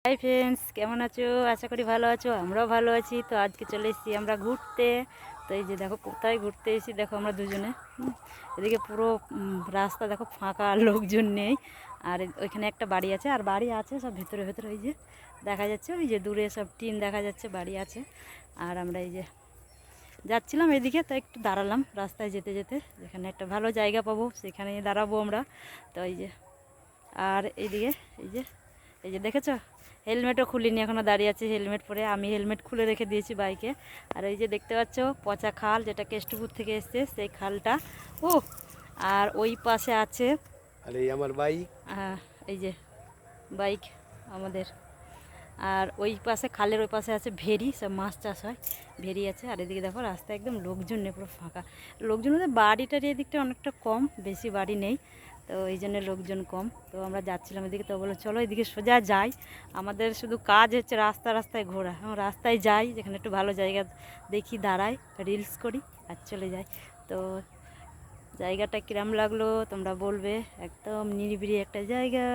Hi friends, কেমন আছো? আশা করি ভালো আছো। আমরাও ভালো আছি। তো আজকে চলে এসেছি আমরা ঘুরতে। তো এই যে দেখো কোথায় ঘুরতে এসেছি, দেখো আমরা দুজনে। এদিকে পুরো রাস্তা দেখো ফাঁকা, আর লোকজন নেই। আর ওইখানে একটা বাড়ি আছে, আর বাড়ি আছে সব ভেতরে ভেতরে। ওই যে দেখা যাচ্ছে, ওই যে দূরে সব টিন দেখা যাচ্ছে, বাড়ি আছে। আর আমরা এই যে যাচ্ছিলাম এদিকে, তো একটু দাঁড়ালাম রাস্তায় যেতে যেতে, যেখানে একটা ভালো জায়গা পাবো সেখানে দাঁড়াবো আমরা। তো এই যে, আর এইদিকে এই যে দেখেছো, হেলমেটও খুলিনি, এখনও দাঁড়িয়ে আছে হেলমেট পরে। আমি হেলমেট খুলে রেখে দিয়েছি বাইকে। আর এই যে দেখতে পাচ্ছ পচা খাল, যেটা কেষ্টপুর থেকে এসছে সেই খালটা। ও, আর ওই পাশে আছে, আর এই আমার বাইক। এই যে বাইক আমাদের। আর ওই পাশে খালের ওই পাশে আছে ভেরি, সব মাছ চাষ হয়, ভেরি আছে। আর এদিকে দেখো রাস্তা একদম লোকজন নেই, পুরো ফাঁকা। লোকজন বলতে বাড়িটার এদিকটা অনেকটা কম, বেশি বাড়ি নেই, তো এই জন্য লোকজন কম। তো আমরা যাচ্ছিলাম এদিকে, তো বলো চলো এদিকে সোজা যাই। আমাদের শুধু কাজ হচ্ছে রাস্তায় ঘোরা। রাস্তায় যাই, যেখানে একটু ভালো জায়গা দেখি, দাঁড়াই, রিলস করি আর চলে যাই। তো জায়গাটা কিরম লাগলো তোমরা বলবে। একদম নিরিবিলি একটা জায়গা।